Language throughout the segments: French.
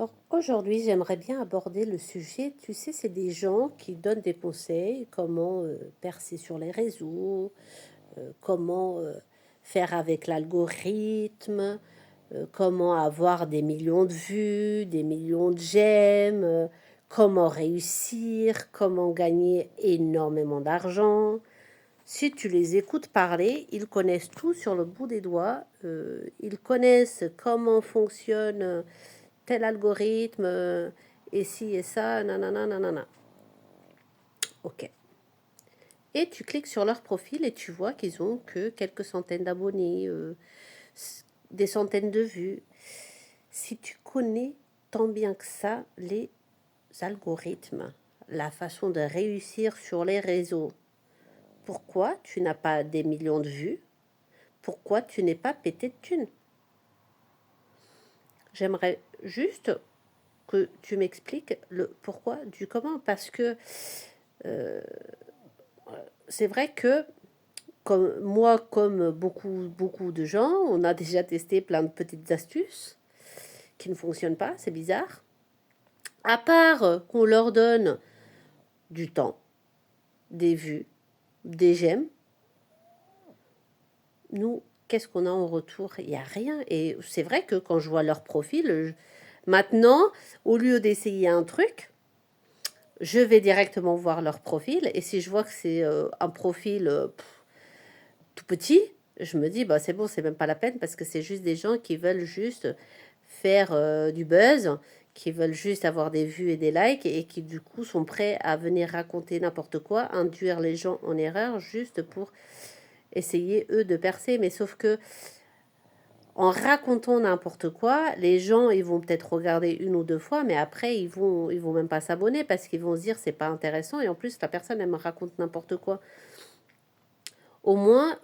Alors aujourd'hui, j'aimerais bien aborder le sujet, tu sais, c'est des gens qui donnent des conseils, comment percer sur les réseaux, comment faire avec l'algorithme, comment avoir des millions de vues, des millions de j'aime, comment réussir, comment gagner énormément d'argent. Si tu les écoutes parler, ils connaissent tout sur le bout des doigts, ils connaissent comment fonctionne tel algorithme, et ci et ça, nanana, nanana. Ok. Et tu cliques sur leur profil et tu vois qu'ils ont que quelques centaines d'abonnés, des centaines de vues. Si tu connais tant bien que ça les algorithmes, la façon de réussir sur les réseaux, pourquoi tu n'as pas des millions de vues? Pourquoi tu n'es pas pété de thunes? J'aimerais juste que tu m'expliques le pourquoi du comment, parce que euh, c'est vrai que comme moi, comme beaucoup de gens, on a déjà testé plein de petites astuces qui ne fonctionnent pas, c'est bizarre. À part qu'on leur donne du temps, des vues, des j'aime, nous, qu'est-ce qu'on a en retour? Il n'y a rien. Et c'est vrai que quand je vois leur profil, maintenant, au lieu d'essayer un truc, je vais directement voir leur profil. Et si je vois que c'est un profil tout petit, je me dis, bah, c'est bon, c'est même pas la peine parce que c'est juste des gens qui veulent juste faire du buzz, qui veulent juste avoir des vues et des likes et qui du coup sont prêts à venir raconter n'importe quoi, induire les gens en erreur juste pour essayer eux de percer. Mais sauf que en racontant n'importe quoi, les gens ils vont peut-être regarder une ou deux fois, mais après ils vont même pas s'abonner parce qu'ils vont se dire c'est pas intéressant et en plus la personne elle me raconte n'importe quoi. Au moins,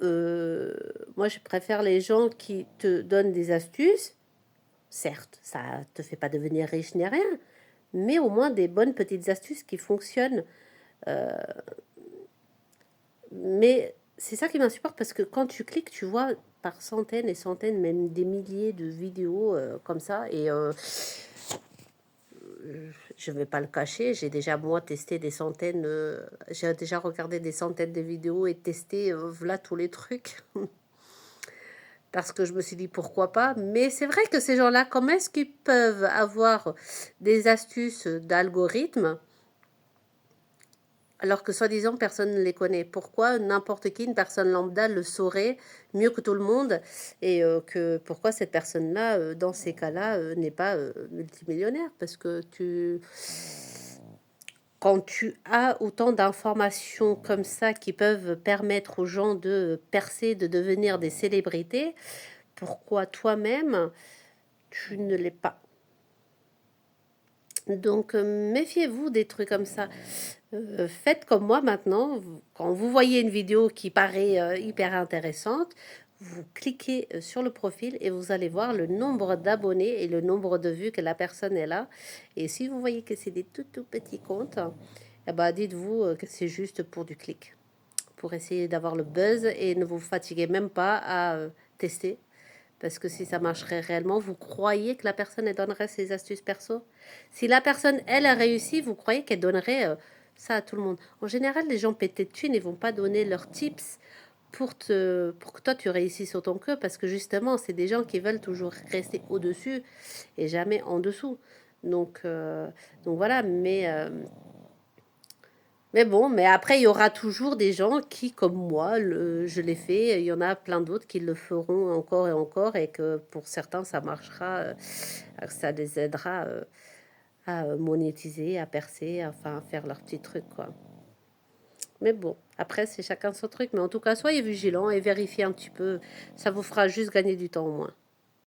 moi, je préfère les gens qui te donnent des astuces. Certes, ça te fait pas devenir riche ni rien, mais au moins des bonnes petites astuces qui fonctionnent. Euh, mais c'est ça qui m'insupporte parce que quand tu cliques, tu vois par centaines et centaines, même des milliers de vidéos comme ça. Et je ne vais pas le cacher, j'ai déjà moi testé des centaines, j'ai déjà regardé des centaines de vidéos et testé voilà tous les trucs. Parce que je me suis dit pourquoi pas. Mais c'est vrai que ces gens-là, comment est-ce qu'ils peuvent avoir des astuces d'algorithme alors que soi-disant personne ne les connaît? Pourquoi n'importe qui, une personne lambda, le saurait mieux que tout le monde? Et que pourquoi cette personne-là, dans ces cas-là, n'est pas multimillionnaire? Parce que quand tu as autant d'informations comme ça qui peuvent permettre aux gens de percer, de devenir des célébrités, pourquoi toi-même tu ne l'es pas? Donc, méfiez-vous des trucs comme ça. Faites comme moi maintenant. Quand vous voyez une vidéo qui paraît hyper intéressante, vous cliquez sur le profil et vous allez voir le nombre d'abonnés et le nombre de vues que la personne est là. Et si vous voyez que c'est des tout petits comptes, eh ben, dites-vous que c'est juste pour du clic, pour essayer d'avoir le buzz et ne vous fatiguez même pas à tester. Parce que si ça marcherait réellement, vous croyez que la personne, elle donnerait ses astuces perso? Si la personne, elle, a réussi, vous croyez qu'elle donnerait ça à tout le monde? En général, les gens pétés de thunes, ils vont pas donner leurs tips pour que toi, tu réussisses autant qu'eux. Parce que justement, c'est des gens qui veulent toujours rester au-dessus et jamais en dessous. Donc, euh, donc voilà, mais bon, mais après, il y aura toujours des gens qui, comme moi, je l'ai fait. Il y en a plein d'autres qui le feront encore et encore, et que pour certains, ça marchera, ça les aidera à monétiser, à percer, enfin, à faire leur petit truc, quoi. Mais bon, après, c'est chacun son truc. Mais en tout cas, soyez vigilants et vérifiez un petit peu. Ça vous fera juste gagner du temps au moins.